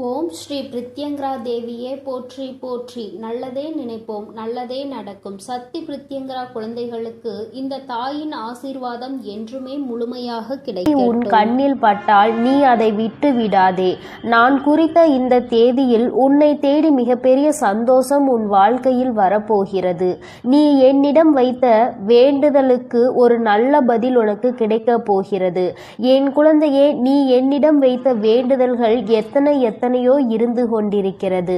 ஓம் ஸ்ரீ பிரித்யங்கரா தேவியே போற்றி போற்றி. நல்லதே நினைப்போம், நல்லதே நடக்கும். சக்தி பிரித்யங்கரா குழந்தைகளுக்கு இந்த தாயின் ஆசீர்வாதம் என்றுமே முழுமையாக கிடைக்கும். உன் கண்ணில் பட்டால் நீ அதை விட்டு விடாதே. நான் குறித்த இந்த தேதியில் உன்னை தேடி மிகப்பெரிய சந்தோஷம் உன் வாழ்க்கையில் வரப்போகிறது. நீ என்னிடம் வைத்த வேண்டுதலுக்கு ஒரு நல்ல பதில் உனக்கு கிடைக்கப் போகிறது. என் குழந்தையே, நீ என்னிடம் வைத்த வேண்டுதல்கள் எத்தனையோ இருந்து கொண்டிருக்கிறது.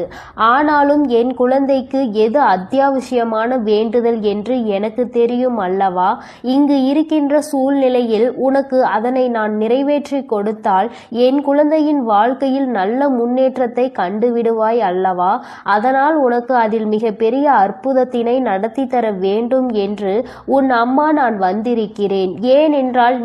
ஆனாலும் என் குழந்தைக்கு எது அத்தியாவசியமான வேண்டுதல் என்று எனக்கு தெரியும் அல்லவா? இங்கு இருக்கின்ற சூழ்நிலையில் உனக்கு அதனை நான் நிறைவேற்றி கொடுத்தால் என் குழந்தையின் வாழ்க்கையில் நல்ல முன்னேற்றத்தை கண்டுவிடுவாய் அல்லவா? அதனால் உனக்கு அதில் மிகப்பெரிய அற்புதத்தினை நடத்தி தர வேண்டும் என்று உன் அம்மா நான் வந்திருக்கிறேன். ஏனென்றால்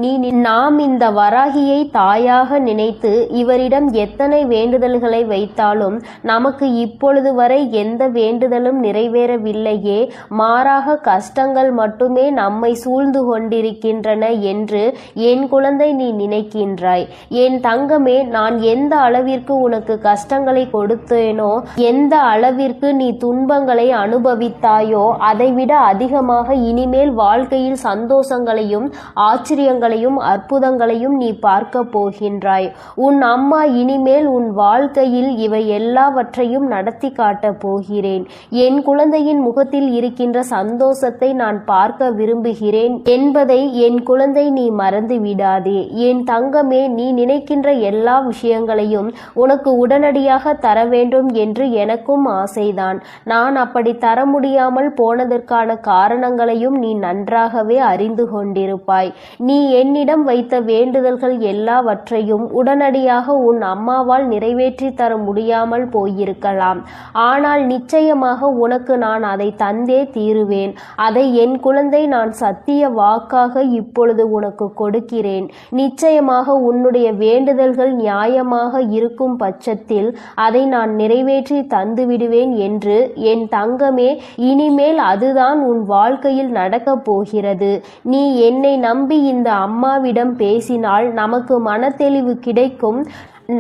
நாம் இந்த வராகியை தாயாக நினைத்து இவரிடம் எத்தனை வேண்டுதல்களை வைத்தாலும் நமக்கு இப்பொழுது வரை எந்த வேண்டுதலும் நிறைவேறவில்லையே, மாறாக கஷ்டங்கள் மட்டுமே நம்மை சூழ்ந்து கொண்டிருக்கின்றன என்று என் குழந்தை நீ நினைக்கின்றாய். என் தங்கமே, நான் எந்த அளவிற்கு உனக்கு கஷ்டங்களை கொடுத்தேனோ, எந்த அளவிற்கு நீ துன்பங்களை அனுபவித்தாயோ, அதைவிட அதிகமாக இனிமேல் வாழ்க்கையில் சந்தோஷங்களையும் ஆச்சரியங்களையும் அற்புதங்களையும் நீ பார்க்க போகின்றாய். உன் அம்மா இனிமேல் உன் வாழ்க்கையில் இவை எல்லாவற்றையும் நடத்தி காட்டப் போகிறேன். என் குழந்தையின் முகத்தில் இருக்கின்ற சந்தோஷத்தை நான் பார்க்க விரும்புகிறேன் என்பதை என் குழந்தை நீ மறந்து விடாதே. என் தங்கமே, நீ நினைக்கின்ற எல்லா விஷயங்களையும் உனக்கு உடனடியாக தர வேண்டும் என்று எனக்கும் ஆசைதான். நான் அப்படி தர முடியாமல் போனதற்கான காரணங்களையும் நீ நன்றாகவே அறிந்து கொண்டிருப்பாய். நீ என்னிடம் வைத்த வேண்டுதல்கள் எல்லாவற்றையும் உடனடியாக உன் அம்மாவால் நிறைவேற்றி தர முடியாமல் போயிருக்கலாம். ஆனால் நிச்சயமாக உனக்கு நான் அதை தந்தே தீருவேன். அதை என் குழந்தை நான் சத்திய வாக்காக இப்பொழுது உனக்கு கொடுக்கிறேன். நிச்சயமாக உன்னுடைய வேண்டுதல்கள் நியாயமாக இருக்கும் பட்சத்தில் அதை நான் நிறைவேற்றி தந்து விடுவேன் என்று என் தங்கமே, இனிமேல் அதுதான் உன் வாழ்க்கையில் நடக்கப் போகிறது. நீ என்னை நம்பி இந்த அம்மாவிடம் பேசினால் நமக்கு மனத்தெளிவு கிடைக்கும்.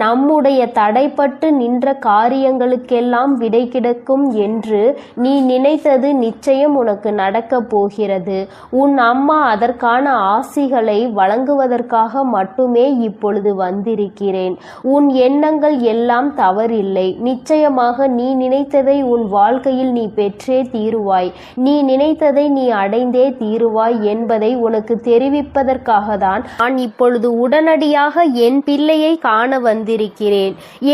நம்முடைய தடைப்பட்டு நின்ற காரியங்களுக்கெல்லாம் விடை கிடைக்கும் என்று நீ நினைத்தது நிச்சயம் உனக்கு நடக்கப் போகிறது. உன் அம்மா அதற்கான ஆசிகளை வழங்குவதற்காக மட்டுமே இப்பொழுது வந்திருக்கிறேன். உன் எண்ணங்கள் எல்லாம் தவறில்லை. நிச்சயமாக நீ நினைத்ததை உன் வாழ்க்கையில் நீ பெற்றே தீருவாய். நீ நினைத்ததை நீ அடைந்தே தீருவாய் என்பதை உனக்கு தெரிவிப்பதற்காக தான் நான் இப்பொழுது உடனடியாக என் பிள்ளையை காண வந்திருக்கிறேன்.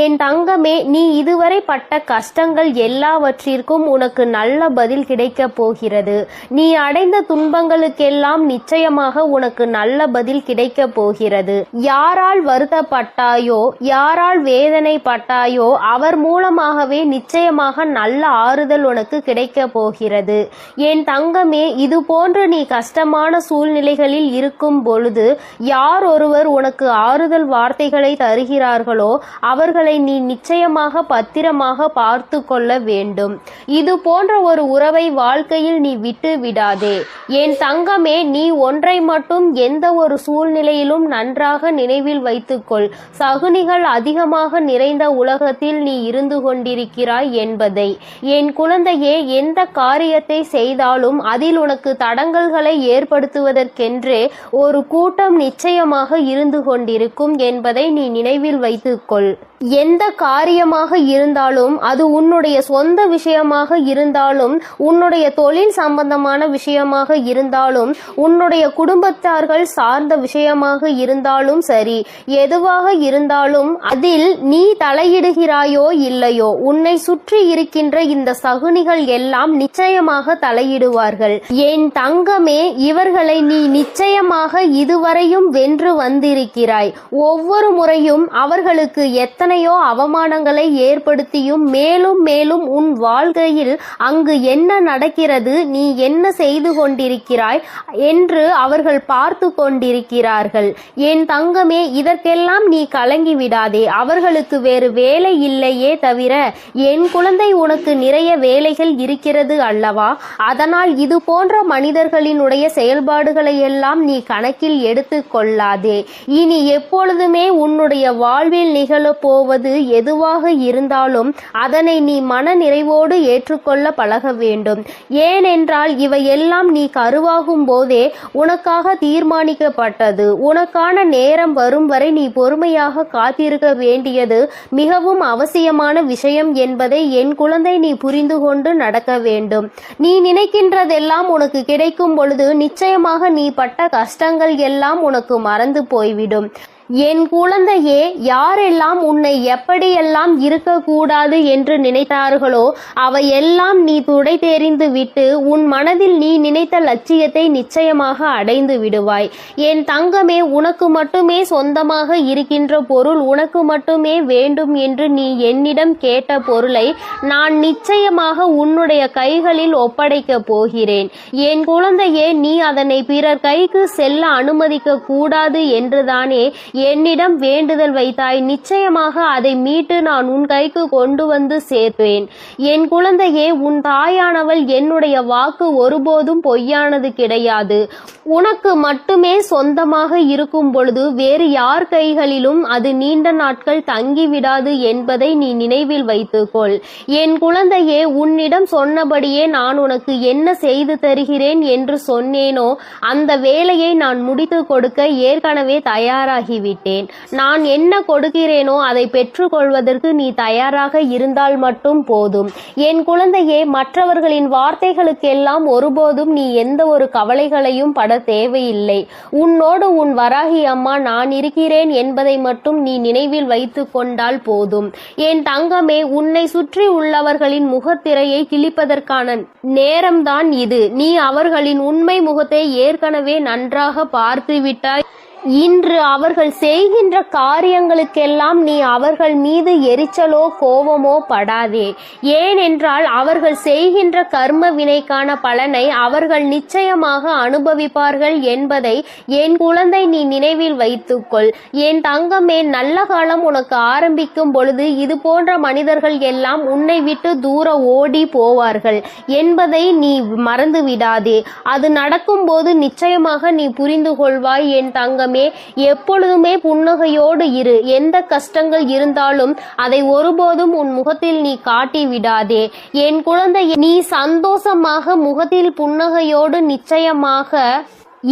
என் தங்கமே, நீ இதுவரை பட்ட கஷ்டங்கள் எல்லாவற்றிற்கும் உனக்கு நல்ல பதில் கிடைக்கப் போகிறது. நீ அடைந்த துன்பங்களுக்கெல்லாம் நிச்சயமாக உனக்கு நல்ல பதில் கிடைக்கப் போகிறது. யாரால் வருத்தப்பட்டாயோ, யாரால் வேதனைப்பட்டாயோ, அவர் மூலமாகவே நிச்சயமாக நல்ல ஆறுதல் உனக்கு கிடைக்கப் போகிறது. என் தங்கமே, இது போன்று நீ கஷ்டமான சூழ்நிலைகளில் இருக்கும் பொழுது யார் ஒருவர் உனக்கு ஆறுதல் வார்த்தைகளை தருகிறார்களோ அவர்களை நீ நிச்சயமாக பத்திரமாக பார்த்து கொள்ள வேண்டும். இது போன்ற ஒரு உறவை வாழ்க்கையில் நீ விட்டு விடாதே. என் தங்கமே, நீ ஒன்றை மட்டும் எந்த ஒரு சூழ்நிலையிலும் நன்றாக நினைவில் வைத்துக்கொள். சகுனிகள் அதிகமாக நிறைந்த உலகத்தில் நீ இருந்து கொண்டிருக்கிறாய் என்பதை. என் குழந்தையே, எந்த காரியத்தை செய்தாலும் அதில் உனக்கு தடங்கல்களை ஏற்படுத்துவதற்கென்றே ஒரு கூட்டம் நிச்சயமாக இருந்து கொண்டிருக்கும் என்பதை நீ நினைவில் வைத்துக்கொள். எந்த காரியமாக இருந்தாலும், அது உன்னுடைய சொந்த விஷயமாக இருந்தாலும், உன்னுடைய தொழில் சம்பந்தமான விஷயமாக இருந்தாலும், உன்னுடைய குடும்பத்தார்கள் சார்ந்த விஷயமாக இருந்தாலும் சரி, எதுவாக இருந்தாலும் அதில் நீ தலையிடுகிறாயோ இல்லையோ, உன்னை சுற்றி இருக்கின்ற இந்த சகுனிகள் எல்லாம் நிச்சயமாக தலையிடுவார்கள். என் தங்கமே, இவர்களை நீ நிச்சயமாக இதுவரையும் வென்று வந்திருக்கிறாய். ஒவ்வொரு முறையும் அவர்களுக்கு எத்தனையோ அவமானங்களை ஏற்படுத்தியும் மேலும் மேலும் உன் வாழ்க்கையில் அங்கு என்ன நடக்கிறது, நீ என்ன செய்து கொண்டிருக்கிறாய் என்று அவர்கள் பார்த்து கொண்டிருக்கிறார்கள். என் தங்கமே, இதற்கெல்லாம் நீ கலங்கி விடாதே. அவர்களுக்கு வேறு வேலை இல்லையே தவிர என் குழந்தை உனக்கு நிறைய வேலைகள் இருக்கிறது அல்லவா? அதனால் இது போன்ற மனிதர்களினுடைய செயல்பாடுகளை எல்லாம் நீ கணக்கில் எடுத்து கொள்ளாதே. இனி எப்பொழுதுமே உன்னுடைய வாழ்வில் நிகழப்போ போவது எதுவாக இருந்தாலும் அதனை நீ மன நிறைவோடு ஏற்றுக்கொள்ள பழக வேண்டும். ஏனென்றால் இவையெல்லாம் நீ கருவாகும் போதே உனக்காக தீர்மானிக்கப்பட்டது. உனக்கான நேரம் வரும் வரை நீ பொறுமையாக காத்திருக்க வேண்டியது மிகவும் அவசியமான விஷயம் என்பதை என் குழந்தை நீ புரிந்து கொண்டு நடக்க வேண்டும். நீ நினைக்கின்றதெல்லாம் உனக்கு கிடைக்கும் பொழுது நிச்சயமாக நீ பட்ட கஷ்டங்கள் எல்லாம் உனக்கு மறந்து போய்விடும். என் குழந்தையே, யாரெல்லாம் உன்னை எப்படியெல்லாம் இருக்கக்கூடாது என்று நினைத்தார்களோ அவையெல்லாம் நீ துடை தெரிந்து விட்டு உன் மனதில் நீ நினைத்த லட்சியத்தை நிச்சயமாக அடைந்து விடுவாய். என் தங்கமே, உனக்கு மட்டுமே சொந்தமாக இருக்கின்ற பொருள், உனக்கு மட்டுமே வேண்டும் என்று நீ என்னிடம் கேட்ட பொருளை நான் நிச்சயமாக உன்னுடைய கைகளில் ஒப்படைக்கப் போகிறேன். என் குழந்தையே, நீ அதனை பிறர் கைக்கு செல்ல அனுமதிக்க கூடாது என்றுதானே என்னிடம் வேண்டுதல் வைத்தாய். நிச்சயமாக அதை மீட்டு நான் உன் கைக்கு கொண்டு வந்து சேர்ப்பேன். என் குழந்தையே, உன் தாயானவள் என்னுடைய வாக்கு ஒருபோதும் பொய்யானது கிடையாது. உனக்கு மட்டுமே சொந்தமாக இருக்கும் பொழுது வேறு யார் கைகளிலும் அது நீண்ட நாட்கள் தங்கிவிடாது என்பதை நீ நினைவில் வைத்துக்கொள். என் குழந்தையே, உன்னிடம் சொன்னபடியே நான் உனக்கு என்ன செய்து தருகிறேன் என்று சொன்னேனோ அந்த வேலையை நான் முடித்து கொடுக்க ஏற்கனவே தயாராகிவிட்டேன். நான் என்ன கொடுக்கிறேனோ அதை பெற்றுக்கொள்வதற்கு நீ தயாராக இருந்தால் மட்டும் போதும். என் குழந்தையே, மற்றவர்களின் வார்த்தைகளுக்கெல்லாம் ஒருபோதும் நீ எந்த ஒரு கவலைகளையும் பட தேவையில்லை. உன்னோடு உன் வராகி அம்மா நான் இருக்கிறேன் என்பதை மட்டும் நீ நினைவில் வைத்து கொண்டால் போதும். என் தங்கமே, உன்னை சுற்றி உள்ளவர்களின் முகத்திரையை கிழிப்பதற்கான நேரம்தான் இது. நீ அவர்களின் உண்மை முகத்தை ஏற்கனவே நன்றாக பார்த்து விட்டாய். இன்று அவர்கள் செய்கின்ற காரியங்களுக்கெல்லாம் நீ அவர்கள் மீது எரிச்சலோ கோபமோ படாதே. ஏனென்றால் அவர்கள் செய்கின்ற கர்ம வினைக்கான பலனை அவர்கள் நிச்சயமாக அனுபவிப்பார்கள் என்பதை என் குழந்தை நீ நினைவில் வைத்துக்கொள். என் தங்கமே, நல்ல காலம் உனக்கு ஆரம்பிக்கும் பொழுது இது போன்ற மனிதர்கள் எல்லாம் உன்னை விட்டு தூர ஓடி போவார்கள் என்பதை நீ மறந்து விடாதே. அது நடக்கும் போது நிச்சயமாக நீ புரிந்து கொள்வாய். என் தங்கமே, எப்பொழுதுமே புன்னகையோடு இரு. எந்த கஷ்டங்கள் இருந்தாலும் அதை ஒருபோதும் உன் முகத்தில் நீ காட்டி விடாதே. என் குழந்தை, நீ சந்தோஷமாக முகத்தில் புன்னகையோடு நிச்சயமாக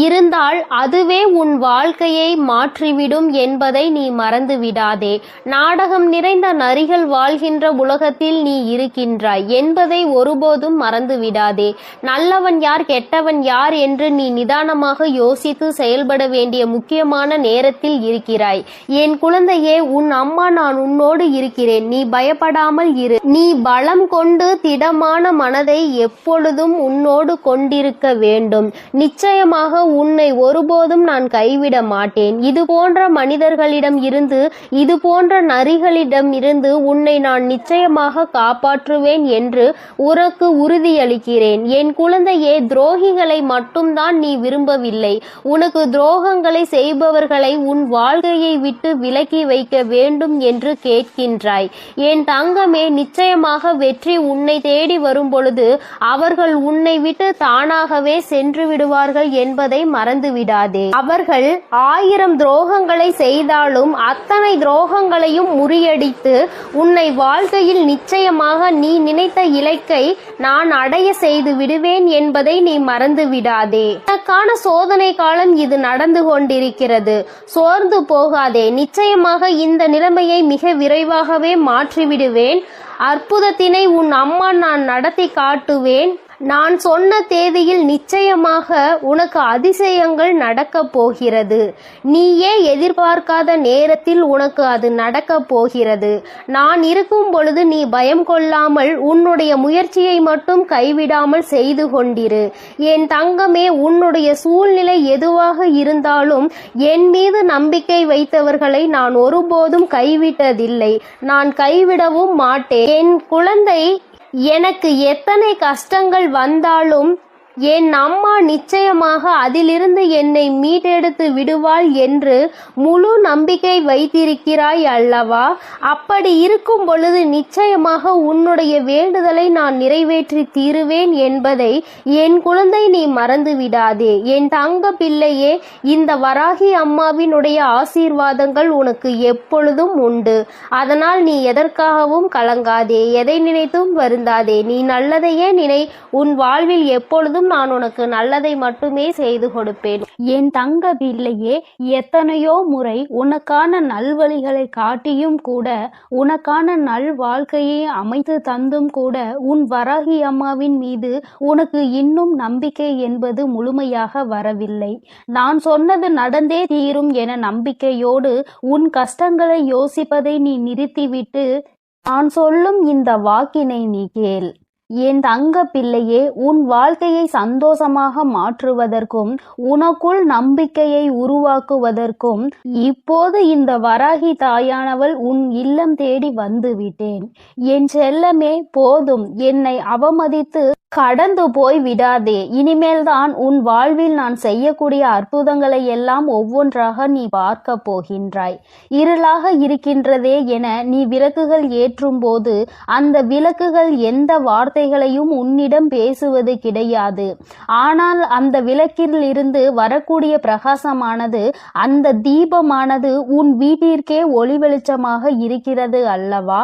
இருந்தால் அதுவே உன் வாழ்க்கையை மாற்றிவிடும் என்பதை நீ மறந்து விடாதே. நாடகம் நிறைந்த நரிகள் வாழ்கின்ற உலகத்தில் நீ இருக்கின்றாய் என்பதை ஒருபோதும் மறந்து விடாதே. நல்லவன் யார் கெட்டவன் யார் என்று நீ நிதானமாக யோசித்து செயல்பட வேண்டிய முக்கியமான நேரத்தில் இருக்கிறாய். என் குழந்தையே, உன் அம்மா நான் உன்னோடு இருக்கிறேன். நீ பயப்படாமல் இரு. நீ பலம் கொண்டு திடமான மனதை எப்பொழுதும் உன்னோடு கொண்டிருக்க வேண்டும். நிச்சயமாக உன்னை ஒருபோதும் நான் கைவிட மாட்டேன். இது போன்ற மனிதர்களிடம் இருந்து, இது போன்ற நரிகளிடம் இருந்து உன்னை நான் நிச்சயமாக காப்பாற்றுவேன் என்று உனக்கு உறுதியளிக்கிறேன். என் குழந்தையே, துரோகிகளை மட்டும்தான் நீ விரும்பவில்லை. உனக்கு துரோகங்களை செய்பவர்களை உன் வாழ்க்கையை விட்டு விலக்கி வைக்க வேண்டும் என்று கேட்கின்றாய். என் தங்கமே, நிச்சயமாக வெற்றி உன்னை தேடி வரும் பொழுது அவர்கள் உன்னை விட்டு தானாகவே சென்று விடுவார்கள் என்பதை மறந்து விடாதே. அவர்கள் 1000 துரோகங்களை செய்தாலும் அத்தனை துரோகங்களையும் முறியடித்து உன்னை வாழ்க்கையில் நிச்சயமாக நீ நினைத்த இலக்கை நான் அடைய செய்து விடுவேன் என்பதை நீ மறந்து விடாதே. உனக்கான சோதனை காலம் இது நடந்து கொண்டிருக்கிறது. சோர்ந்து போகாதே. நிச்சயமாக இந்த நிலைமையை மிக விரைவாகவே மாற்றிவிடுவேன். அற்புதத்தினை உன் அம்மா நான் நடத்தி காட்டுவேன். நான் சொன்ன தேதியில் நிச்சயமாக உனக்கு அதிசயங்கள் நடக்கப் போகிறது. நீயே எதிர்பார்க்காத நேரத்தில் உனக்கு அது நடக்கப் போகிறது. நான் இருக்கும் பொழுது நீ பயம் கொள்ளாமல் உன்னுடைய முயற்சியை மட்டும் கைவிடாமல் செய்து கொண்டிரு. என் தங்கமே, உன்னுடைய சூழ்நிலை எதுவாக இருந்தாலும் என் மீது நம்பிக்கை வைத்தவர்களை நான் ஒருபோதும் கைவிட்டதில்லை. நான் கைவிடவும் மாட்டேன். என் குழந்தை, எனக்கு எத்தனை கஷ்டங்கள் வந்தாலும் என் அம்மா நிச்சயமாக அதிலிருந்து என்னை மீட்டெடுத்து விடுவாள் என்று முழு நம்பிக்கை வைத்திருக்கிறாய் அல்லவா? அப்படி இருக்கும் பொழுது நிச்சயமாக உன்னுடைய வேண்டுதலை நான் நிறைவேற்றி தீருவேன் என்பதை என் குழந்தை நீ மறந்து விடாதே. என் தங்க பிள்ளையே, இந்த வராகி அம்மாவினுடைய ஆசீர்வாதங்கள் உனக்கு எப்பொழுதும் உண்டு. அதனால் நீ எதற்காகவும் கலங்காதே, எதை நினைத்தும் வருந்தாதே. நீ நல்லதையே நினை. உன் வாழ்வில் எப்பொழுதும் நான் உனக்கு நல்லதை மட்டுமே செய்து கொடுப்பேன். என் தங்க பிள்ளையே, எத்தனையோ முறை உனக்கான நல்வழிகளை காட்டியும் கூட, உனக்கான நல் வாழ்க்கையை அமைத்து தந்தும் கூட, உன் வராகி அம்மாவின் மீது உனக்கு இன்னும் நம்பிக்கை என்பது முழுமையாக வரவில்லை. நான் சொன்னது நடந்தே தீரும் என நம்பிக்கையோடு உன் கஷ்டங்களை யோசிப்பதை நீ நிறுத்திவிட்டு நான் சொல்லும் இந்த வாக்கினை நீ கேள். என் தங்க பிள்ளையே, உன் வாழ்க்கையை சந்தோஷமாக மாற்றுவதற்கும் உனக்குள் நம்பிக்கையை உருவாக்குவதற்கும் இப்போது இந்த வராகி தாயானவள் உன் இல்லம் தேடி வந்து விட்டேன். என் செல்லமே, போதும், என்னை அவமதித்து கடந்து போய் விடாதே. இனிமேல்தான் உன் வாழ்வில் நான் செய்யக்கூடிய அற்புதங்களை எல்லாம் ஒவ்வொன்றாக நீ பார்க்க போகின்றாய். இருளாக இருக்கின்றதே என நீ விளக்குகள் ஏற்றும் போது அந்த விளக்குகள் எந்த வார்த்தைகளையும் உன்னிடம் பேசுவது கிடையாது. ஆனால் அந்த விளக்கில் இருந்து வரக்கூடிய பிரகாசமானது, அந்த தீபமானது உன் வீட்டிற்கே ஒளி வெளிச்சமாக இருக்கிறது அல்லவா?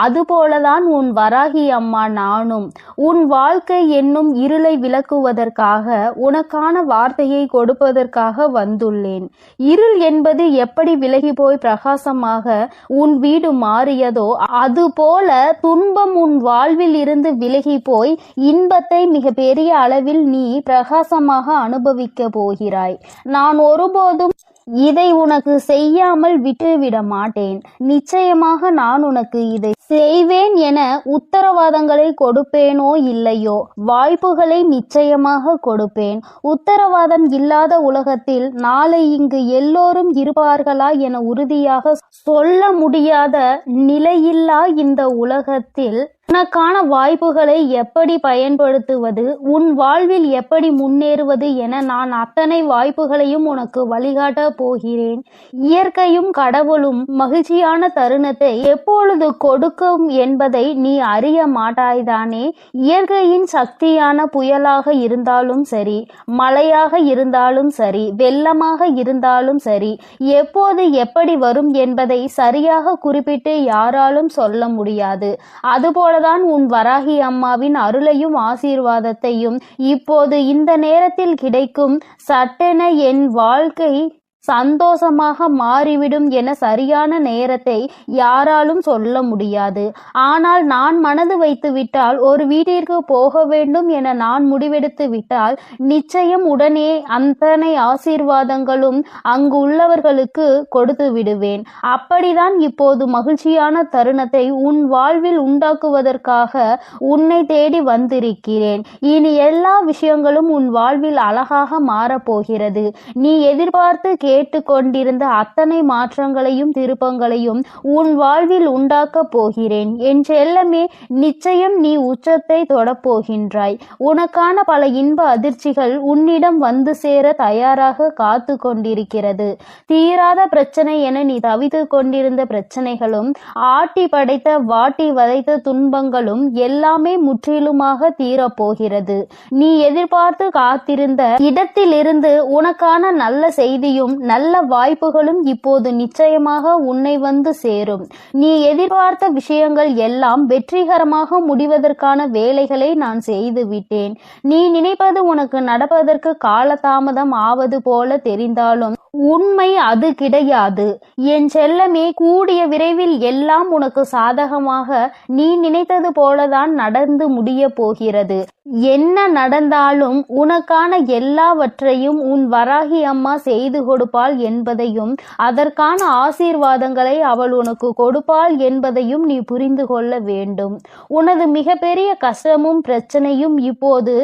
அதுபோலதான் உன் வராகி அம்மா நானும் உன் வாழ்க்கை என்னும் இருளை விளக்குவதற்காக, உனக்கான வார்த்தையை கொடுப்பதற்காக வந்துள்ளேன். இருள் என்பது எப்படி விலகி போய் பிரகாசமாக உன் வீடு மாறியதோ அதுபோல துன்பம் உன் வாழ்வில் இருந்து விலகி போய் இன்பத்தை மிக பெரிய அளவில் நீ பிரகாசமாக அனுபவிக்க போகிறாய். நான் ஒருபோதும் இதை உனக்கு செய்யாமல் விட்டுவிட மாட்டேன். நிச்சயமாக நான் உனக்கு இதை செய்வேன் என உத்தரவாதங்களை கொடுப்பேனோ இல்லையோ, வாய்ப்புகளை நிச்சயமாக கொடுப்பேன். உத்தரவாதம் இல்லாத உலகத்தில் நாளை இங்கு எல்லோரும் இருப்பார்களா என உறுதியாக சொல்ல முடியாத நிலையில்லா இந்த உலகத்தில் உனக்கான வாய்ப்புகளை எப்படி பயன்படுத்துவது, உன் வாழ்வில் எப்படி முன்னேறுவது என நான் அத்தனை வாய்ப்புகளையும் உனக்கு வழிகாட்ட போகிறேன். இயற்கையும் கடவுளும் மகிழ்ச்சியான தருணத்தை எப்பொழுது கொடுக்கும் என்பதை நீ அறிய மாட்டாய்தானே? இயற்கையின் சக்தியான புயலாக இருந்தாலும் சரி, மழையாக இருந்தாலும் சரி, வெள்ளமாக இருந்தாலும் சரி, எப்போது எப்படி வரும் என்பதை சரியாக குறிப்பிட்டு யாராலும் சொல்ல முடியாது. அதுபோல தான் உன் வராகி அம்மாவின் அருளையும் ஆசீர்வாதத்தையும் இப்போது இந்த நேரத்தில் கிடைக்கும். சட்டென என் வாழ்க்கை சந்தோஷமாக மாறிவிடும் என சரியான நேரத்தை யாராலும் சொல்ல முடியாது. ஆனால் நான் மனது வைத்து விட்டால், ஒரு வீட்டிற்கு போக வேண்டும் என நான் முடிவெடுத்து விட்டால், நிச்சயம் உடனே அத்தனை ஆசீர்வாதங்களும் அங்கு உள்ளவர்களுக்கு கொடுத்து விடுவேன். அப்படிதான் இப்போது மகிழ்ச்சியான தருணத்தை உன் வாழ்வில் உண்டாக்குவதற்காக உன்னை தேடி வந்திருக்கிறேன். இனி எல்லா விஷயங்களும் உன் வாழ்வில் அழகாக மாறப்போகிறது. நீ எதிர்பார்த்து கேட்டுக்கொண்டிருந்த அத்தனை மாற்றங்களையும் திருப்பங்களையும் உன் வாழ்வில் உண்டாக்க போகிறேன். என் செல்லமே, நிச்சயம் நீ உச்சத்தை தொடப்போகின்றாய். உனக்கான பல இன்ப அதிர்ச்சிகள் உன்னிடம் வந்து சேர தயாராக காத்து கொண்டிருக்கிறது. தீராத பிரச்சனை என நீ தவித்து கொண்டிருந்த பிரச்சனைகளும், ஆட்டி படைத்த வாட்டி வதைத்த துன்பங்களும் எல்லாமே முற்றிலுமாக தீரப்போகிறது. நீ எதிர்பார்த்து காத்திருந்த இடத்திலிருந்து உனக்கான நல்ல செய்தியும் நல்ல வாய்ப்புகளும் இப்போது நிச்சயமாக உன்னை வந்து சேரும். நீ எதிர்பார்த்த விஷயங்கள் எல்லாம் வெற்றிகரமாக முடிவதற்கான வேலைகளை நான் செய்து விட்டேன். நீ நினைப்பது உனக்கு நடப்பதற்கு காலதாமதம் ஆவது போல தெரிந்தாலும் உண்மை அது கிடையாது. என் செல்லமே, கூடிய விரைவில் எல்லாம் உனக்கு சாதகமாக நீ நினைத்தது போலதான் நடந்து முடிய போகிறது. என்ன நடந்தாலும் உனக்கான எல்லாவற்றையும் உன் வராகி அம்மா செய்து கொடுப்பாள் என்பதையும், அதற்கான ஆசீர்வாதங்களை அவள் உனக்கு கொடுப்பாள் என்பதையும் நீ புரிந்து கொள்ள வேண்டும். உனது மிகப்பெரிய கஷ்டமும் பிரச்சனையும் இப்போது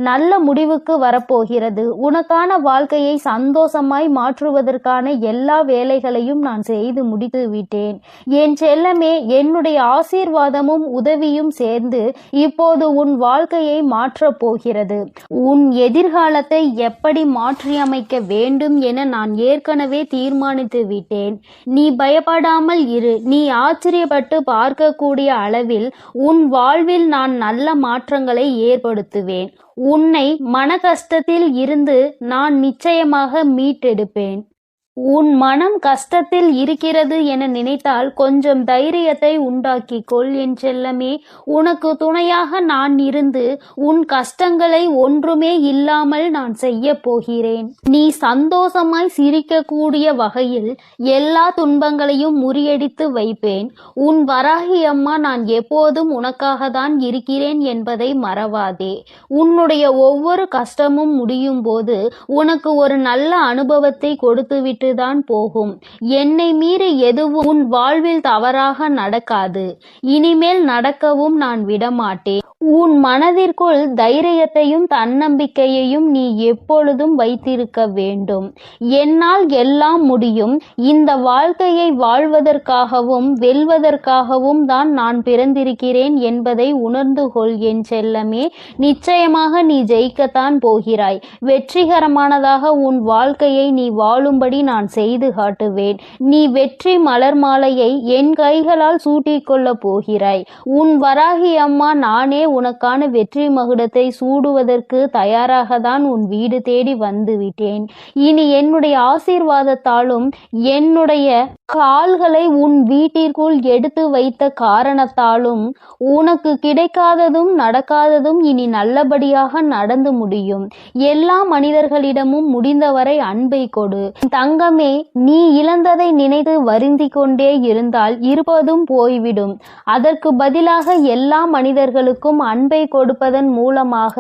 நல்ல முடிவுக்கு வரப்போகிறது. உனக்கான வாழ்க்கையை சந்தோஷமாய் மாற்று மாற்றுவதற்கான எல்லா வேலைகளையும் நான் செய்து முடித்து விட்டேன். என் செல்லமே, என்னுடைய ஆசீர்வாதமும் உதவியும் சேர்ந்து இப்போது உன் வாழ்க்கையை மாற்றப் போகிறது. உன் எதிர்காலத்தை எப்படி மாற்றியமைக்க வேண்டும் என நான் ஏற்கனவே தீர்மானித்து விட்டேன். நீ பயப்படாமல் இரு. நீ ஆச்சரியப்பட்டு பார்க்கக்கூடிய அளவில் உன் வாழ்வில் நான் நல்ல மாற்றங்களை ஏற்படுத்துவேன். உன்னை மன கஷ்டத்தில் இருந்து நான் நிச்சயமாக மீட்டெடுப்பேன். உன் மனம் கஷ்டத்தில் இருக்கிறது என நினைத்தால் கொஞ்சம் தைரியத்தை உண்டாக்கிக் கொள் என் செல்லமே. உனக்கு துணையாக நான் இருந்து உன் கஷ்டங்களை ஒன்றுமே இல்லாமல் நான் செய்ய போகிறேன். நீ சந்தோஷமாய் சிரிக்கக்கூடிய வகையில் எல்லா துன்பங்களையும் முறியடித்து வைப்பேன். உன் வராகி அம்மா நான் எப்போதும் உனக்காக தான் இருக்கிறேன் என்பதை மறவாதே. உன்னுடைய ஒவ்வொரு கஷ்டமும் முடியும் போது உனக்கு ஒரு நல்ல அனுபவத்தை கொடுத்துவிட்டு தான் போகும். என்னை மீறி எதுவும் உன் வாழ்வில் தவறாக நடக்காது. இனிமேல் நடக்கவும் நான் விடமாட்டேன். உன் மனதிற்குள் தைரியத்தையும் தன்னம்பிக்கையையும் நீ எப்பொழுதும் வைத்திருக்க வேண்டும். என்னால் எல்லாம் முடியும். இந்த வாழ்க்கையை வாழ்வதற்காகவும் வெல்வதற்காகவும் தான் நான் பிறந்திருக்கிறேன் என்பதை உணர்ந்து கொள் என் செல்லமே. நிச்சயமாக நீ ஜெயிக்கத்தான் போகிறாய். வெற்றிகரமானதாக உன் வாழ்க்கையை நீ வாழும்படி நான் செய்து காட்டுவேன். நீ வெற்றி மலர் மாலையை என் கைகளால் சூட்டிக்கொள்ளப் போகிறாய். உன் வராகி அம்மா நானே உனக்கான வெற்றி மகுடத்தை சூடுவதற்கு தயாராக தான் உன் வீடு தேடி வந்து விட்டேன். இனி என்னுடைய ஆசீர்வாதத்தாலும் என்னுடைய கால்களை உன் வீட்டிற்குள் எடுத்து வைத்த காரணத்தாலும் உனக்கு கிடைக்காததும் நடக்காததும் இனி நல்லபடியாக நடந்து முடியும். எல்லா மனிதர்களிடமும் முடிந்தவரை அன்பை கொடு. தங்கமே, நீ இழந்ததை நினைத்து வருந்தி கொண்டே இருந்தால் இருப்பதும் போய்விடும். அதற்கு பதிலாக எல்லா மனிதர்களுக்கும் அன்பை கொடுப்பதன் மூலமாக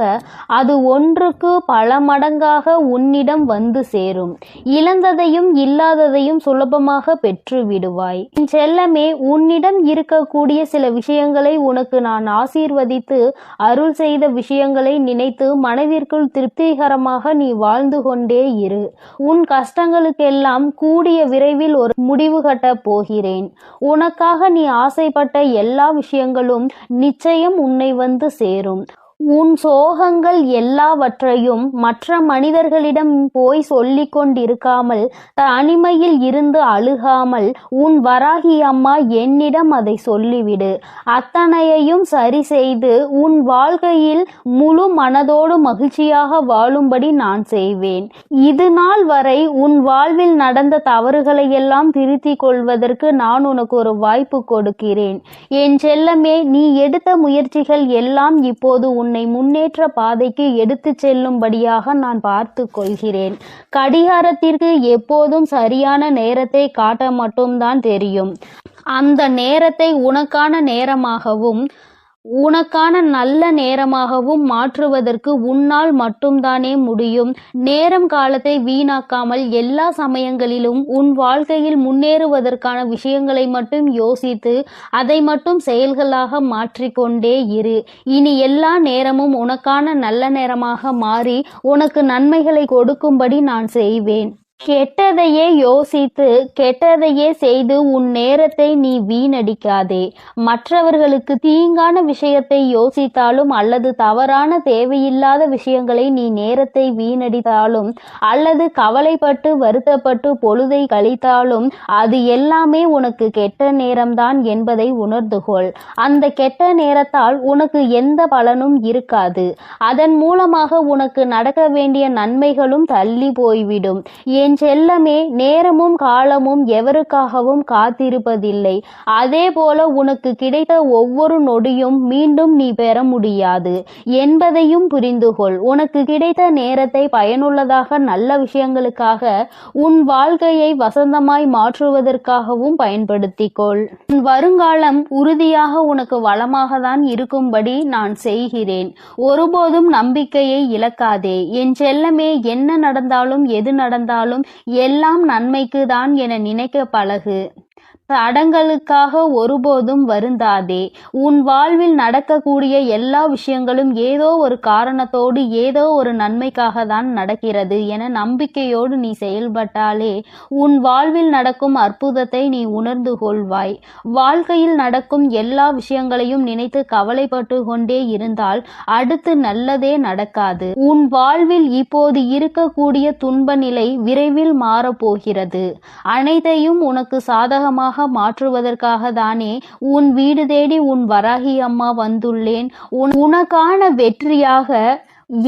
அது ஒன்றுக்கு பல மடங்காக உன்னிடம் வந்து சேரும். இழந்ததையும் இல்லாததையும் சுலபமாக பெற்று விடுவாய். செல்லமே, உன்னிடம் இருக்கக்கூடிய சில விஷயங்களை உனக்கு நான் ஆசீர்வதித்து அருள் செய்த விஷயங்களை நினைத்து மனதிற்குள் திருப்திகரமாக நீ வாழ்ந்து கொண்டே இரு. உன் கஷ்டங்களுக்கெல்லாம் கூடிய விரைவில் ஒரு முடிவு கட்டப் போகிறேன். உனக்காக நீ ஆசைப்பட்ட எல்லா விஷயங்களும் நிச்சயம் உன்னை வந்து சேரும். உன் சோகங்கள் எல்லாவற்றையும் மற்ற மனிதர்களிடம் போய் சொல்லிக் கொண்டிருக்காமல் தனிமையில் இருந்து அழுகாமல் உன் வராகி அம்மா என்னிடம் அதை சொல்லிவிடு. அத்தனையையும் சரி செய்து உன் வாழ்க்கையில் முழு மனதோடு மகிழ்ச்சியாக வாழும்படி நான் செய்வேன். இது நாள் வரை உன் வாழ்வில் நடந்த தவறுகளை எல்லாம் திருத்திக் கொள்வதற்கு நான் உனக்கு ஒரு வாய்ப்பு கொடுக்கிறேன். என் செல்லமே, நீ எடுத்த முயற்சிகள் எல்லாம் இப்போது உன்னை முன்னேற்ற பாதைக்கு எடுத்து செல்லும்படியாக நான் பார்த்து கொள்கிறேன். கடிகாரத்திற்கு எப்போதும் சரியான நேரத்தை காட்ட மட்டும்தான் தெரியும். அந்த நேரத்தை உனக்கான நேரமாகவும் உனக்கான நல்ல நேரமாகவும் மாற்றுவதற்கு உன்னால் மட்டும்தானே முடியும். நேரம் காலத்தை வீணாக்காமல் எல்லா சமயங்களிலும் உன் வாழ்க்கையில் முன்னேறுவதற்கான விஷயங்களை மட்டும் யோசித்து அதை மட்டும் செயல்களாக மாற்றிக்கொண்டே இரு. இனி எல்லா நேரமும் உனக்கான நல்ல நேரமாக மாறி உனக்கு நன்மைகளை கொடுக்கும்படி நான் செய்வேன். கெட்டதையே யோசித்து கெட்டதையே செய்து உன் நேரத்தை நீ வீணடிக்காதே. மற்றவர்களுக்கு தீங்கான விஷயத்தை யோசித்தாலும் அல்லது தவறான தேவையில்லாத விஷயங்களை நீ நேரத்தை வீணடித்தாலும் அல்லது கவலைப்பட்டு வருத்தப்பட்டு பொழுதை கழித்தாலும் அது எல்லாமே உனக்கு கெட்ட நேரம்தான் என்பதை உணர்ந்து கொள். அந்த கெட்ட நேரத்தால் உனக்கு எந்த பலனும் இருக்காது. அதன் மூலமாக உனக்கு நடக்க வேண்டிய நன்மைகளும் தள்ளி போய்விடும். என் செல்லமே, நேரமும் காலமும் எவருக்காகவும் காத்திருப்பதில்லை. அதே போல உனக்கு கிடைத்த ஒவ்வொரு நொடியும் மீண்டும் நீ பெற முடியாது என்பதையும் புரிந்து கொள். உனக்கு கிடைத்த நேரத்தை பயனுள்ளதாக நல்ல விஷயங்களுக்காக உன் வாழ்க்கையை வசந்தமாய் மாற்றுவதற்காகவும் பயன்படுத்திக் கொள். உன் வருங்காலம் உறுதியாக உனக்கு வளமாக தான் இருக்கும்படி நான் செய்கிறேன். ஒருபோதும் நம்பிக்கையை இழக்காதே என் செல்லமே. என்ன நடந்தாலும் எது நடந்தாலும் எல்லாம் நன்மைக்கு தான் என நினைக்க பழகு. தடங்களுக்காக ஒருபோதும் வருந்தாதே. உன் வாழ்வில் நடக்கக்கூடிய எல்லா விஷயங்களும் ஏதோ ஒரு காரணத்தோடு ஏதோ ஒரு நன்மைக்காக தான் நடக்கிறது என நம்பிக்கையோடு நீ செயல்பட்டாலே உன் வாழ்வில் நடக்கும் அற்புதத்தை நீ உணர்ந்து கொள்வாய். வாழ்க்கையில் நடக்கும் எல்லா விஷயங்களையும் நினைத்து கவலைப்பட்டு கொண்டே இருந்தால் அடுத்து நல்லதே நடக்காது. உன் வாழ்வில் இப்போது இருக்கக்கூடிய துன்ப நிலை விரைவில் மாறப்போகிறது. அனைத்தையும் உனக்கு சாதகமாக மாற்றுவதற்காக தானே உன் வீடு தேடி உன் வராகி அம்மா வந்துள்ளேன். உனக்கான வெற்றியாக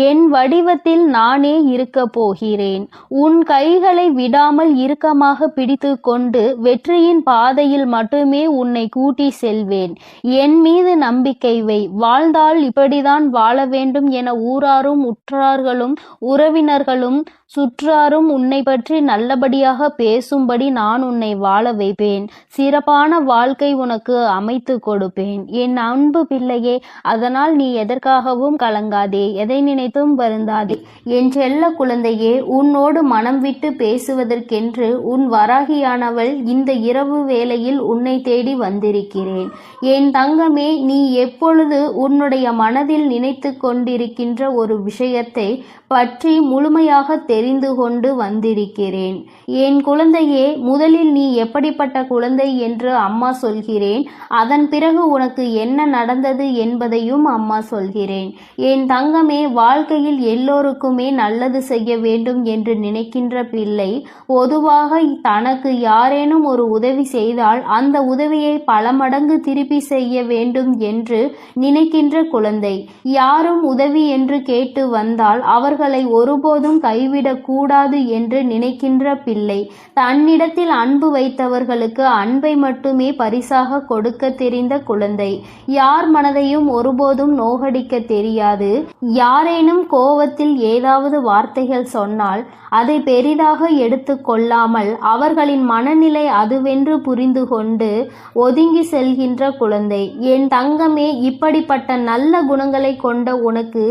என் வடிவத்தில் நானே இருக்க போகிறேன். உன் கைகளை விடாமல் இறுக்கமாக பிடித்து கொண்டு வெற்றியின் பாதையில் மட்டுமே உன்னை கூட்டி செல்வேன். என் மீது நம்பிக்கை வை. வாழ்ந்தால் இப்படிதான் வாழ வேண்டும் என ஊராரும் உற்றார்களும் உறவினர்களும் சுற்றாரும் உன்னை பற்றி நல்லபடியாக பேசும்படி நான் உன்னை வாழ வைப்பேன். சிறப்பான வாழ்க்கை உனக்கு அமைத்து கொடுப்பேன் என் அன்பு பிள்ளையே. அதனால் நீ எதற்காகவும் கலங்காதே, எதை நினைத்தும் வருந்தாதே. என் செல்ல குழந்தையே, உன்னோடு மனம் விட்டு பேசுவதற்கென்று உன் வராகியானவள் இந்த இரவு வேளையில் உன்னை தேடி வந்திருக்கிறேன். என் தங்கமே, நீ எப்பொழுது உன்னுடைய மனதில் நினைத்து கொண்டிருக்கின்ற ஒரு விஷயத்தை பற்றி முழுமையாக தெரிந்து கொண்டு வந்திருக்கிறேன். என் குழந்தையே, முதலில் நீ எப்படிப்பட்ட குழந்தை என்று அம்மா சொல்கிறேன். அதன் பிறகு உனக்கு என்ன நடந்தது என்பதையும் அம்மா சொல்கிறேன். என் தங்கமே, வாழ்க்கையில் எல்லோருக்குமே நல்லது செய்ய வேண்டும் என்று நினைக்கின்ற பிள்ளை பொதுவாக தனக்கு யாரேனும் ஒரு உதவி செய்தால் அந்த உதவியை பல மடங்கு திருப்பி செய்ய வேண்டும் என்று நினைக்கின்ற குழந்தை. யாரும் உதவி என்று கேட்டு வந்தால் அவர்களை ஒருபோதும் கைவிடக் கூடாது என்று நினைக்கின்ற பிள்ளை. தன்னிடத்தில் அன்பு வைத்தவர்களுக்கு அன்பை மட்டுமே பரிசாக கொடுக்க தெரிந்த குழந்தை. யார் மனதையும் ஒருபோதும் நோகடிக்க தெரியாது. யாரேனும் கோவத்தில் ஏதாவது வார்த்தைகள் சொன்னால் அதை பெரிதாக எடுத்து கொள்ளாமல் அவர்களின் மனநிலை அதுவென்று புரிந்து கொண்டு ஒதுங்கி செல்கின்ற குழந்தை. என் தங்கமே, இப்படிப்பட்ட நல்ல குணங்களை கொண்ட உனக்கு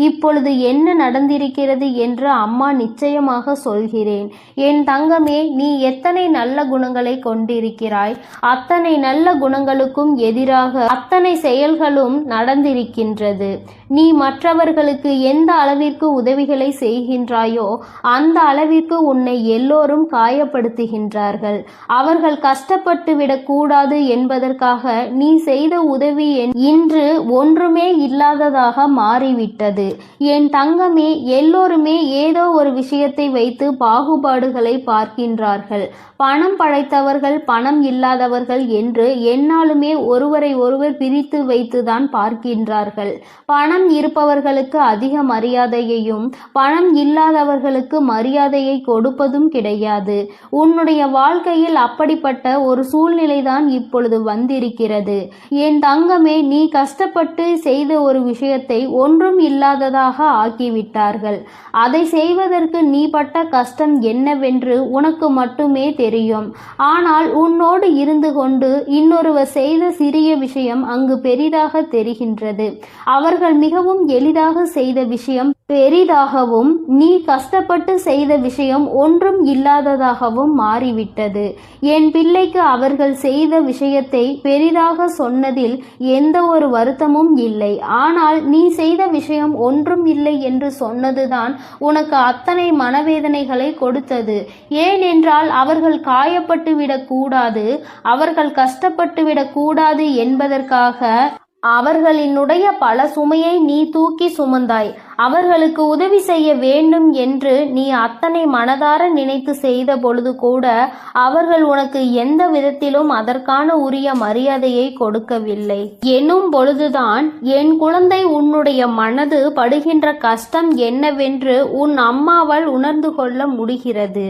இப்பொழுது என்ன நடந்திருக்கிறது என்று அம்மா நிச்சயமாக சொல்கிறேன். என் தங்கமே, நீ எத்தனை நல்ல குணங்களை கொண்டிருக்கிறாய், அத்தனை நல்ல குணங்களுக்கும் எதிராக அத்தனை செயல்களும் நடந்திருக்கின்றது. நீ மற்றவர்களுக்கு எந்த அளவிற்கு உதவிகளை செய்கின்றாயோ அந்த அளவிற்கு உன்னை எல்லோரும் காயப்படுத்துகின்றார்கள். அவர்கள் கஷ்டப்பட்டு விடக்கூடாது என்பதற்காக நீ செய்த உதவி இன்று ஒன்றுமே இல்லாததாக மாறிவிட்டது. என் தங்கமே, எல்லோருமே ஏதோ ஒரு விஷயத்தை வைத்து பாகுபாடுகளை பார்க்கின்றார்கள். பணம் படைத்தவர்கள் பணம் இல்லாதவர்கள் என்று எந்நாளுமே ஒருவரை ஒருவர் பிரித்து வைத்துதான் பார்க்கின்றார்கள். பணம் இருப்பவர்களுக்கு அதிக மரியாதையையும் பணம் இல்லாதவர்களுக்கு மரியாதையை கொடுப்பதும் கிடையாது. உன்னுடைய வாழ்க்கையில் அப்படிப்பட்ட ஒரு சூழ்நிலைதான் இப்பொழுது வந்திருக்கிறது. என் தங்கமே, நீ கஷ்டப்பட்டு செய்த ஒரு விஷயத்தை ஒன்றும் இல்லாததாக ஆக்கிவிட்டார்கள். அதை செய்வதற்கு நீ பட்ட கஷ்டம் என்னவென்று உனக்கு மட்டுமே தெரியும். ஆனால் உன்னோடு இருந்து கொண்டு இன்னொருவர் செய்த சிறிய விஷயம் அங்கு பெரிதாக தெரிகின்றது. அவர்கள் மிகவும் எளிதாக செய்த விஷயம் பெரிதாகவும் நீ கஷ்டப்பட்டு செய்த விஷயம் ஒன்றும் இல்லாததாகவும் மாறிவிட்டது. என் பிள்ளைக்கு அவர்கள் செய்த விஷயத்தை பெரிதாக சொன்னதில் எந்த ஒரு வருத்தமும் இல்லை. ஆனால் நீ செய்த விஷயம் ஒன்றும் இல்லை என்று சொன்னதுதான் உனக்கு அத்தனை மனவேதனைகளை கொடுத்தது. ஏனென்றால் அவர்கள் காயப்பட்டு விடக்கூடாது, அவர்கள் கஷ்டப்பட்டு விடக்கூடாது என்பதற்காக அவர்களினுடைய பல சுமையை நீ தூக்கி சுமந்தாய். அவர்களுக்கு உதவி செய்ய வேண்டும் என்று நீ அத்தனை மனதார நினைத்து செய்த பொழுது கூட அவர்கள் உனக்கு எந்த விதத்திலும் அதற்கான உரிய மரியாதையை கொடுக்கவில்லை. எனும் பொழுதுதான் என் குழந்தை, உன்னுடைய மனது படுகின்ற கஷ்டம் என்னவென்று உன் அம்மாவால் உணர்ந்து கொள்ள முடிகிறது.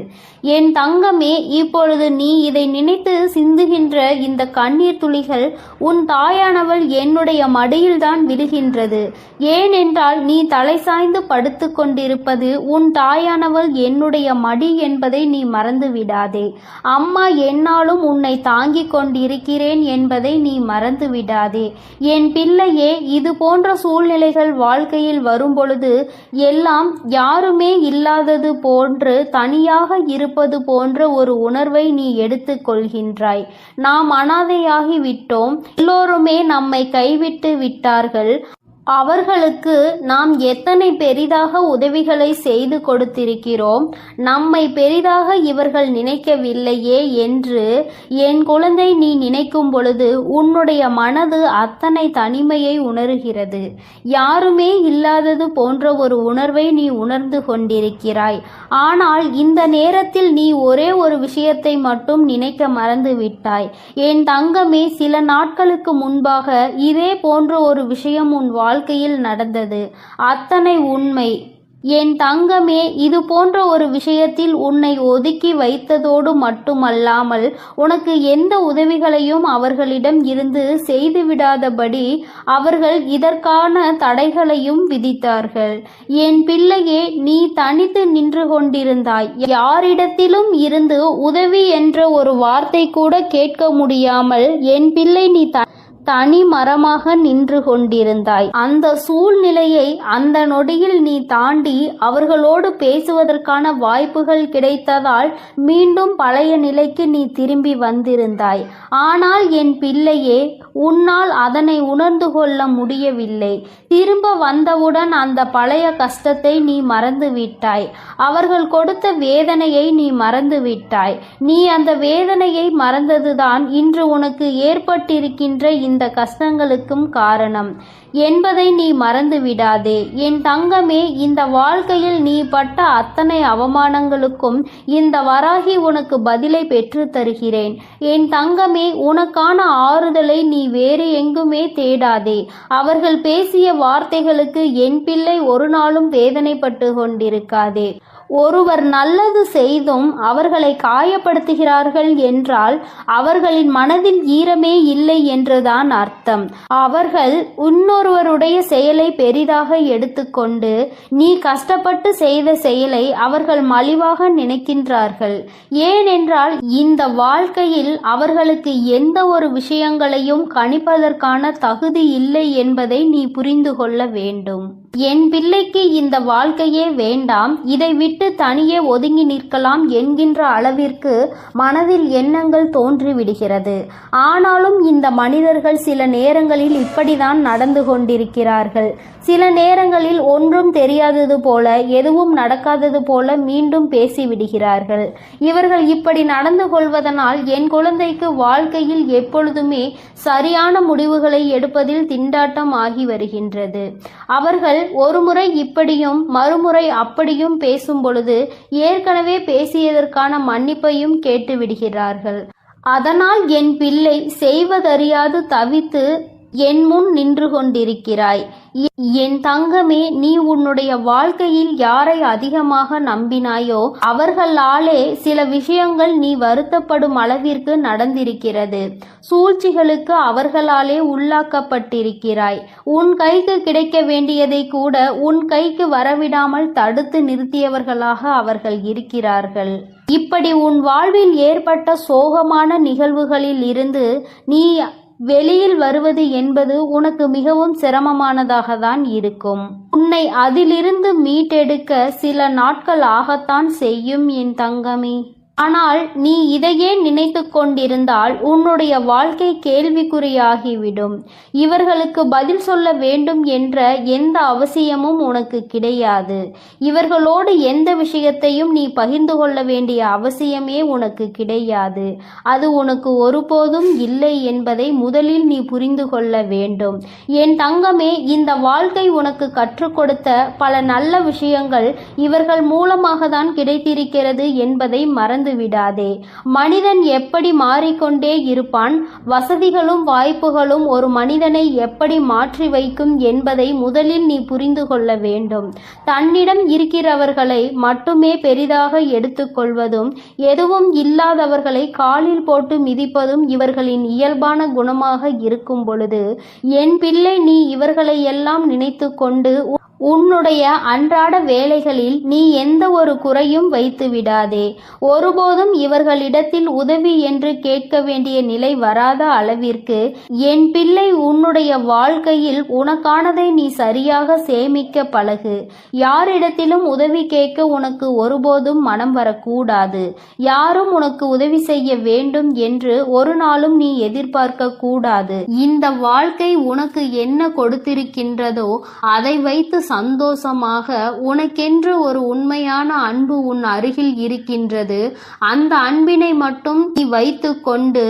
என் தங்கமே, இப்பொழுது நீ இதை நினைத்து சிந்துகின்ற இந்த கண்ணீர் துளிகள் உன் தாயானவள் என்னுடைய மடியில்தான் விழுகின்றது. ஏனென்றால் நீ தலை சாய்ந்து படுத்து கொண்டிருப்பது உன் தாயானவள் என்னுடைய மடி என்பதை நீ மறந்து விடாதே. அம்மா என்னாலும் உன்னை தாங்கிக் கொண்டிருக்கிறேன் என்பதை நீ மறந்து விடாதே. என் பிள்ளையே, இது போன்ற சூழ்நிலைகள் வாழ்க்கையில் வரும்பொழுது எல்லாம் யாருமே இல்லாதது போன்று தனியாக இருப்பது போன்ற ஒரு உணர்வை நீ எடுத்துக் கொள்கின்றாய். நாம் அனாதையாகி விட்டோம், எல்லோருமே நம்மை கைவிட்டு விட்டார்கள், அவர்களுக்கு நாம் எத்தனை பெரிதாக உதவிகளை செய்து கொடுத்திருக்கிறோம், நம்மை பெரிதாக இவர்கள் நினைக்கவில்லையே என்று என் குழந்தை நீ நினைக்கும் பொழுது உன்னுடைய மனது அத்தனை தனிமையை உணர்கிறது. யாருமே இல்லாதது போன்ற ஒரு உணர்வை நீ உணர்ந்து கொண்டிருக்கிறாய். ஆனால் இந்த நேரத்தில் நீ ஒரே ஒரு விஷயத்தை மட்டும் நினைக்க மறந்து விட்டாய். என் தங்கமே, சில நாட்களுக்கு முன்பாக இதே போன்ற ஒரு விஷயம் உன் வாழ்க்கையில் நடந்தது. அத்தனை உண்மை. என் தங்கமே, இது போன்ற ஒரு விஷயத்தில் உன்னை ஒதுக்கி வைத்ததோடு மட்டுமல்லாமல் உனக்கு எந்த உதவிகளையும் அவர்களிடம் இருந்து செய்துவிடாதபடி அவர்கள் இதற்கான தடைகளையும் விதித்தார்கள். என் பிள்ளையே, நீ தனித்து நின்று கொண்டிருந்தாய். யாரிடத்திலும் இருந்து உதவி என்ற ஒரு வார்த்தை கூட கேட்க முடியாமல் என் பிள்ளை நீ தனி மரமாக நின்று கொண்டிருந்தாய். அந்த சூழ்நிலையை அந்த நொடியில் நீ தாண்டி அவர்களோடு பேசுவதற்கான வாய்ப்புகள் கிடைத்ததால் மீண்டும் பழைய நிலைக்கு நீ திரும்பி வந்திருந்தாய். ஆனால் என் பிள்ளையே, உன்னால் அதனை உணர்ந்து கொள்ள முடியவில்லை. திரும்ப வந்தவுடன் அந்த பழைய கஷ்டத்தை நீ மறந்து விட்டாய். அவர்கள் கொடுத்த வேதனையை நீ மறந்து விட்டாய். நீ அந்த வேதனையை மறந்ததுதான் இன்று உனக்கு ஏற்பட்டிருக்கின்ற இந்த கஷ்டங்களுக்கும் காரணம் என்பதை நீ மறந்து விடாதே. என் தங்கமே, இந்த வாழ்க்கையில் நீ பட்ட அத்தனை அவமானங்களுக்கும் இந்த வராகி உனக்கு பதிலை பெற்று தருகிறேன். என் தங்கமே, உனக்கான ஆறுதலை நீ வேறு எங்குமே தேடாதே. அவர்கள் பேசிய வார்த்தைகளுக்கு என் பிள்ளை ஒரு நாளும் வேதனைப்பட்டு கொண்டிருக்காதே. ஒருவர் நல்லது செய்தும் அவர்களை காயப்படுத்துகிறார்கள் என்றால் அவர்களின் மனதில் ஈரமே இல்லை என்றுதான் அர்த்தம். அவர்கள் இன்னொருவருடைய செயலை பெரிதாக எடுத்துக்கொண்டு நீ கஷ்டப்பட்டு செய்த செயலை அவர்கள் மலிவாக நினைக்கின்றார்கள். ஏனென்றால் இந்த வாழ்க்கையில் அவர்களுக்கு எந்த ஒரு விஷயங்களையும் கணிப்பதற்கான தகுதி இல்லை என்பதை நீ புரிந்து கொள்ள வேண்டும். என் பிள்ளைக்கு இந்த வாழ்க்கையே வேண்டாம், இதை விட்டு தனியே ஒதுங்கி நிற்கலாம் என்கின்ற அளவிற்கு மனதில் எண்ணங்கள் தோன்றிவிடுகிறது. ஆனாலும் இந்த மனிதர்கள் சில நேரங்களில் இப்படிதான் நடந்து கொண்டிருக்கிறார்கள். சில நேரங்களில் ஒன்றும் தெரியாதது போல, எதுவும் நடக்காதது போல மீண்டும் பேசிவிடுகிறார்கள். இவர்கள் இப்படி நடந்து கொள்வதனால் என் குழந்தைக்கு வாழ்க்கையில் எப்பொழுதுமே சரியான முடிவுகளை எடுப்பதில் திண்டாட்டம் ஆகி வருகின்றது. அவர்கள் ஒருமுறை இப்படியும் மறுமுறை அப்படியும் பேசும் பொழுது ஏற்கனவே பேசியதற்கான மன்னிப்பையும் கேட்டு விடுகிறார்கள். அதனால் என் பிள்ளை செய்வதறியாது தவித்து என் முன் நின்று கொண்டிருக்கிறாய். என் தங்கமே, நீ உன்னுடைய வாழ்க்கையில் யாரை அதிகமாக நம்பினாயோ அவர்களாலே சில விஷயங்கள் நீ வருத்தப்படும் அளவிற்கு நடந்திருக்கிறது. சூழ்ச்சிகளுக்கு அவர்களாலே உள்ளாக்கப்பட்டிருக்கிறாய். உன் கைக்கு கிடைக்க வேண்டியதை கூட உன் கைக்கு வரவிடாமல் தடுத்து நிறுத்தியவர்களாக அவர்கள் இருக்கிறார்கள். இப்படி உன் வாழ்வில் ஏற்பட்ட சோகமான நிகழ்வுகளில் இருந்து நீ வெளியில் வருவது என்பது உனக்கு மிகவும் சிரமமானதாக தான் இருக்கும். உன்னை அதிலிருந்து மீட்டெடுக்க சில நாட்கள் ஆகத்தான் செய்யும் என் தங்கமே. ஆனால் நீ இதையே நினைத்து கொண்டிருந்தால் உன்னுடைய வாழ்க்கை கேள்விக்குறியாகிவிடும். இவர்களுக்கு பதில் சொல்ல வேண்டும் என்ற எந்த அவசியமும் உனக்கு கிடையாது. இவர்களோடு எந்த விஷயத்தையும் நீ பகிர்ந்து கொள்ள வேண்டிய அவசியமே உனக்கு கிடையாது. அது உனக்கு ஒருபோதும் இல்லை என்பதை முதலில் நீ புரிந்து கொள்ள வேண்டும். என் தங்கமே, இந்த வாழ்க்கை உனக்கு கற்றுக் கொடுத்த பல நல்ல விஷயங்கள் இவர்கள் மூலமாக தான் கிடைத்திருக்கிறது என்பதை மறந்து விடாதே. மனிதன் எப்படி மாறிக்கொண்டே இருப்பான், வசதிகளும் வாய்ப்புகளும் ஒரு மனிதனை எப்படி மாற்றி வைக்கும் என்பதை முதலில் நீ புரிந்து கொள்ள வேண்டும். தன்னிடம் இருக்கிறவர்களை மட்டுமே பெரிதாக எடுத்துக்கொள்வதும் எதுவும் இல்லாதவர்களை காலில் போட்டு மிதிப்பதும் இவர்களின் இயல்பான குணமாக இருக்கும் பொழுது என் பிள்ளை நீ இவர்களை எல்லாம் நினைத்து கொண்டு உன்னுடைய அன்றாட வேலைகளில் நீ எந்த ஒரு குறையும் வைத்து விடாதே. ஒருபோதும் இவர்களிடத்தில் உதவி என்று கேட்க வேண்டிய நிலை வராத அளவிற்கு என் பிள்ளை உன்னுடைய வாழ்க்கையில் உனக்கானதை நீ சரியாக சேமிக்க பழகு. யாரிடத்திலும் உதவி கேட்க உனக்கு ஒருபோதும் மனம் வரக்கூடாது. யாரும் உனக்கு உதவி செய்ய வேண்டும் என்று ஒரு நாளும் நீ எதிர்பார்க்க கூடாது. இந்த வாழ்க்கை உனக்கு என்ன கொடுத்திருக்கின்றதோ அதை வைத்து சந்தோஷமாக உனக்கென்று ஒரு உண்மையான அன்பு உன் அருகில் இருக்கின்றது. அந்த அன்பினை மட்டும் நீ வைத்து கொண்டு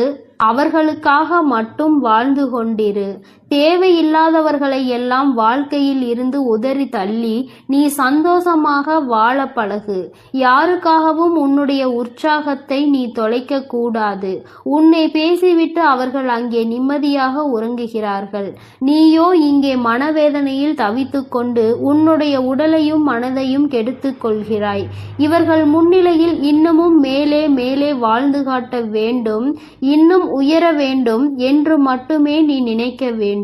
அவர்களுக்காக மட்டும் வாழ்ந்து கொண்டிரு. தேவையில்லாதவர்களை எல்லாம் வாழ்க்கையில் இருந்து உதறி தள்ளி நீ சந்தோஷமாக வாழ பழகு. யாருக்காகவும் உன்னுடைய உற்சாகத்தை நீ தொலைக்க கூடாது. உன்னை பேசிவிட்டு அவர்கள் அங்கே நிம்மதியாக உறங்குகிறார்கள். நீயோ இங்கே மனவேதனையில் தவித்து கொண்டு உன்னுடைய உடலையும் மனதையும் கெடுத்து கொள்கிறாய். இவர்கள் முன்னிலையில் இன்னமும் மேலே மேலே வாழ்ந்து காட்ட வேண்டும், இன்னும் உயர வேண்டும் என்று மட்டுமே நீ நினைக்க வேண்டும்.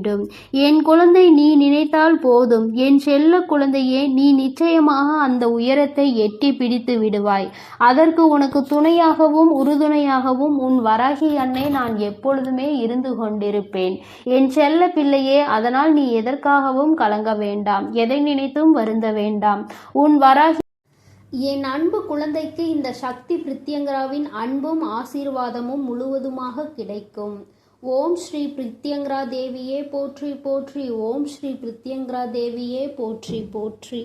என் குழந்தை, நீ நினைத்தால் போதும். என் செல்ல குழந்தையே, நீ நிச்சயமாக அந்த உயரத்தை எட்டி பிடித்து விடுவாய். அதற்கு உனக்கு துணையாகவும் உறுதுணையாகவும் உன் வராகி அன்னை நான் எப்பொழுதுமே இருந்து கொண்டிருப்பேன். என் செல்ல பிள்ளையே, அதனால் நீ எதற்காகவும் கலங்க வேண்டாம், எதை நினைத்தும் வருந்த வேண்டாம். உன் வராகி என் அன்பு குழந்தைக்கு இந்த சக்தி பிரித்யங்கராவின் அன்பும் ஆசீர்வாதமும் முழுவதுமாக கிடைக்கும். ஓம் ஸ்ரீ பிரித்யங்கரா தேவியே போற்றி போற்றி. ஓம் ஸ்ரீ பிரித்யங்கரா தேவியே போற்றி போற்றி.